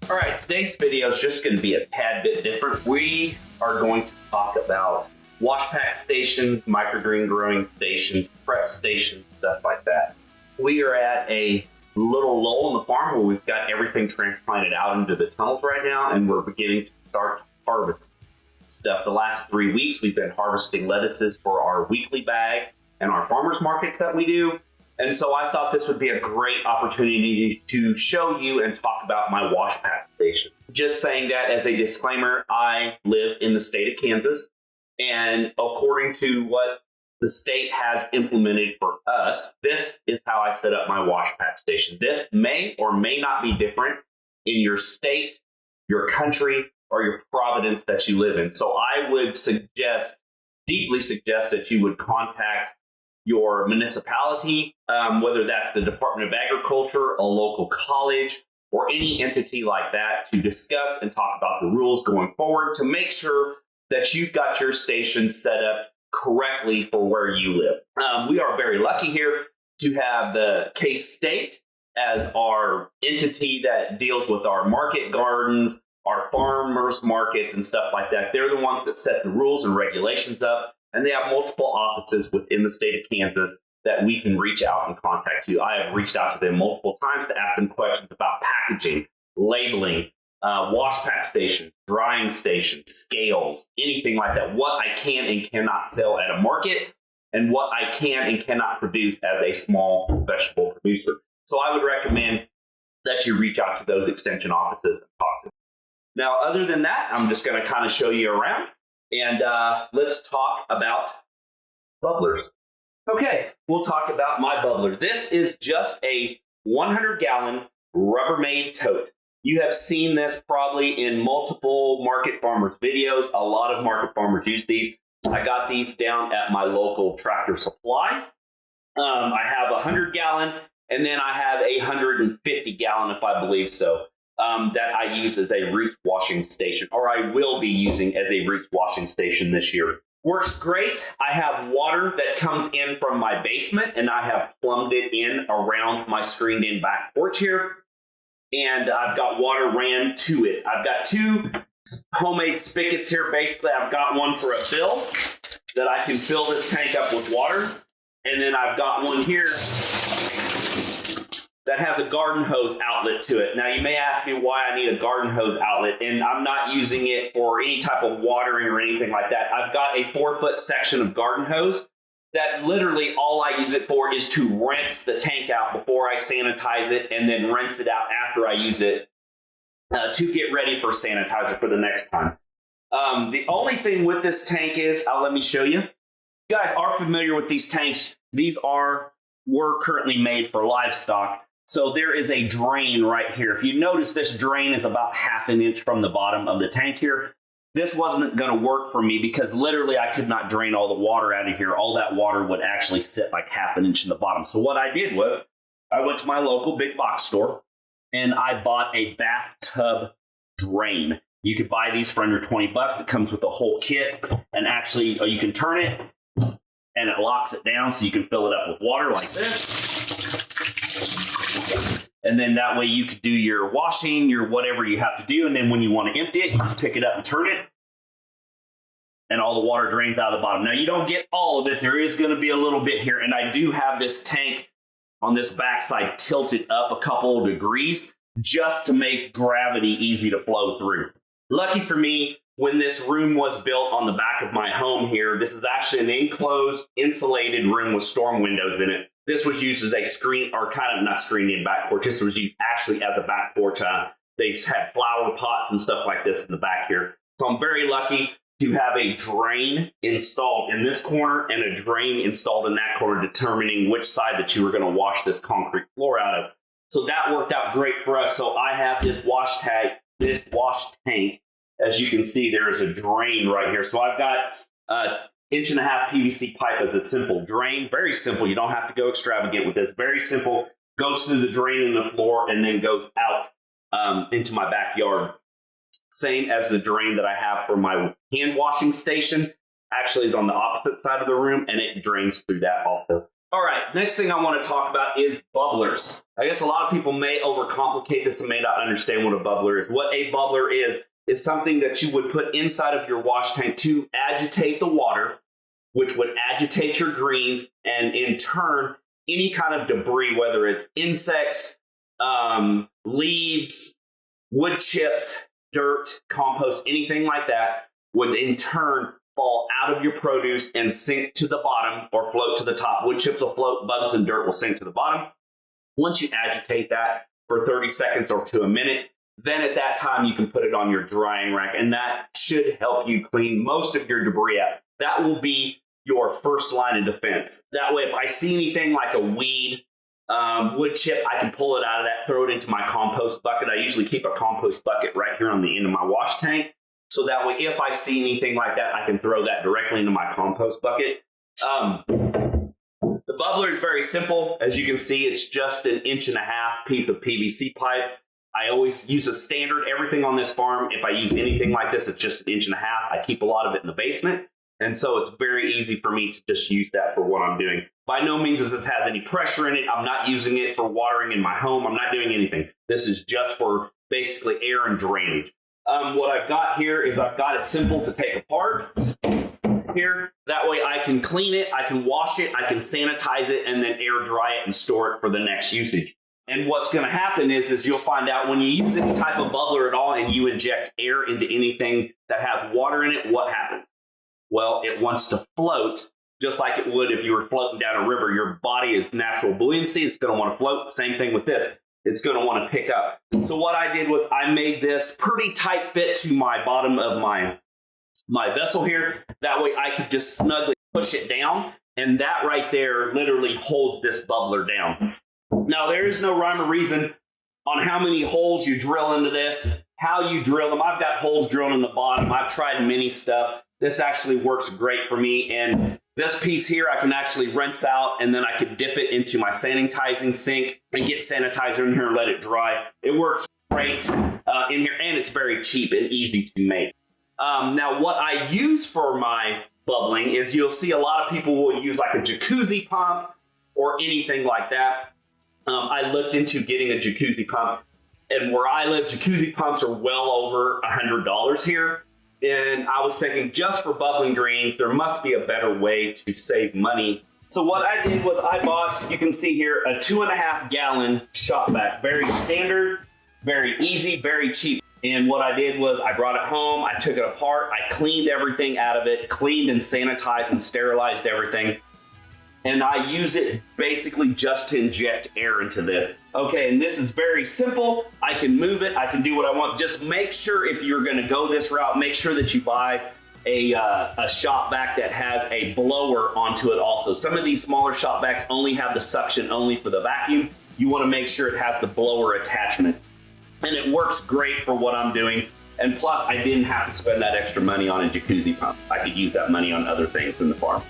All right, today's video is just going to be a tad bit different. We are going to talk about wash pack stations, microgreen growing stations, prep stations, stuff like that. We are at a little lull in the farm where we've got everything transplanted out into the tunnels right now, and we're beginning to start harvest stuff. The last 3 weeks, we've been harvesting lettuces for our weekly bag and our farmers markets that we do. And so I thought this would be a great opportunity to show you and talk about my wash pack station. Just saying that as a disclaimer, I live in the state of Kansas, and according to what the state has implemented for us, this is how I set up my wash pack station. This may or may not be different in your state, your country, or your province that you live in. So I would deeply suggest that you would contact your municipality, whether that's the Department of Agriculture, a local college, or any entity like that, to discuss and talk about the rules going forward to make sure that you've got your station set up correctly for where you live. We are very lucky here to have the K-State as our entity that deals with our market gardens, our farmers markets and stuff like that. They're the ones that set the rules and regulations up. And they have multiple offices within the state of Kansas that we can reach out and contact you. I have reached out to them multiple times to ask them questions about packaging, labeling, wash pack stations, drying stations, scales, anything like that. What I can and cannot sell at a market, and what I can and cannot produce as a small vegetable producer. So I would recommend that you reach out to those extension offices and talk to them. Now, other than that, I'm just going to kind of show you around. And let's talk about bubblers. Okay, we'll talk about my bubbler. This is just a 100-gallon Rubbermaid tote. You have seen this probably in multiple market farmers videos. A lot of market farmers use these. I got these down at my local Tractor Supply. I have a 100-gallon, and then I have a 150-gallon, if I believe so. That I use as a roots washing station, or I will be using as a roots washing station this year. Works great. I have water that comes in from my basement, and I have plumbed it in around my screened-in back porch here, and I've got water ran to it. I've got two homemade spigots here. Basically, I've got one for a fill that I can fill this tank up with water, and then I've got one here that has a garden hose outlet to it. Now, you may ask me why I need a garden hose outlet, and I'm not using it for any type of watering or anything like that. I've got a 4-foot section of garden hose that literally all I use it for is to rinse the tank out before I sanitize it, and then rinse it out after I use it to get ready for sanitizer for the next time. The only thing with this tank is, let me show you. You guys are familiar with these tanks. These were currently made for livestock. So there is a drain right here. If you notice, this drain is about 1/2 inch from the bottom of the tank here. This wasn't going to work for me because literally I could not drain all the water out of here. All that water would actually sit like 1/2 inch in the bottom. So what I did was I went to my local big box store and I bought a bathtub drain. You could buy these for under $20. It comes with a whole kit, and actually you can turn it and it locks it down so you can fill it up with water like this. And then that way you could do your washing, your whatever you have to do. And then when you want to empty it, you just pick it up and turn it. And all the water drains out of the bottom. Now, you don't get all of it. There is going to be a little bit here. And I do have this tank on this backside tilted up a couple of degrees just to make gravity easy to flow through. Lucky for me, when this room was built on the back of my home here, this is actually an enclosed, insulated room with storm windows in it. This was used as a screen, or kind of not screened-in back porch. This was used actually as a back porch. They had flower pots and stuff like this in the back here. So I'm very lucky to have a drain installed in this corner and a drain installed in that corner, determining which side that you were going to wash this concrete floor out of. So that worked out great for us. So I have this wash tank. As you can see, there is a drain right here. So I've got 1.5 inch PVC pipe as a simple drain. Very simple. You don't have to go extravagant with this. Very simple. Goes through the drain in the floor and then goes out into my backyard. Same as the drain that I have for my hand washing station. Actually is on the opposite side of the room, and it drains through that also. All right, next thing I want to talk about is bubblers. I guess a lot of people may overcomplicate this and may not understand what a bubbler is. What a bubbler is something that you would put inside of your wash tank to agitate the water, which would agitate your greens, and in turn, any kind of debris, whether it's insects, leaves, wood chips, dirt, compost, anything like that, would in turn fall out of your produce and sink to the bottom or float to the top. Wood chips will float, bugs and dirt will sink to the bottom. Once you agitate that for 30 seconds or to a minute, then at that time you can put it on your drying rack, and that should help you clean most of your debris out. That will be your first line of defense. That way, if I see anything like a weed, wood chip, I can pull it out of that, throw it into my compost bucket. I usually keep a compost bucket right here on the end of my wash tank. So that way, if I see anything like that, I can throw that directly into my compost bucket. The bubbler is very simple. As you can see, it's just an 1.5-inch piece of PVC pipe. I always use a standard. Everything on this farm, if I use anything like this, it's just an 1.5 inches. I keep a lot of it in the basement. And so it's very easy for me to just use that for what I'm doing. By no means does this has any pressure in it. I'm not using it for watering in my home. I'm not doing anything. This is just for basically air and drainage. What I've got here is I've got it simple to take apart here. That way I can clean it, I can wash it, I can sanitize it, and then air dry it and store it for the next usage. And what's going to happen is you'll find out when you use any type of bubbler at all and you inject air into anything that has water in it, what happens? Well, it wants to float just like it would if you were floating down a river. Your body is natural buoyancy. It's going to want to float. Same thing with this. It's going to want to pick up. So what I did was I made this pretty tight fit to my bottom of my vessel here. That way I could just snugly push it down. And that right there literally holds this bubbler down. Now, there is no rhyme or reason on how many holes you drill into this, how you drill them. I've got holes drilled in the bottom. I've tried many stuff. This actually works great for me. And this piece here, I can actually rinse out, and then I could dip it into my sanitizing sink and get sanitizer in here and let it dry. It works great in here, and it's very cheap and easy to make. Now, what I use for my bubbling is you'll see a lot of people will use like a jacuzzi pump or anything like that. I looked into getting a jacuzzi pump, and where I live, jacuzzi pumps are well over $100 here. And I was thinking, just for bubbling greens, there must be a better way to save money. So what I did was I bought, you can see here, a 2.5-gallon shop vac. Very standard, very easy, very cheap. And what I did was I brought it home, I took it apart, I cleaned everything out of it, cleaned and sanitized and sterilized everything. And I use it basically just to inject air into this. Okay, and this is very simple. I can move it, I can do what I want. Just make sure if you're gonna go this route, make sure that you buy a shop vac that has a blower onto it also. Some of these smaller shop vacs only have the suction only for the vacuum. You wanna make sure it has the blower attachment. And it works great for what I'm doing. And plus, I didn't have to spend that extra money on a jacuzzi pump. I could use that money on other things in the farm.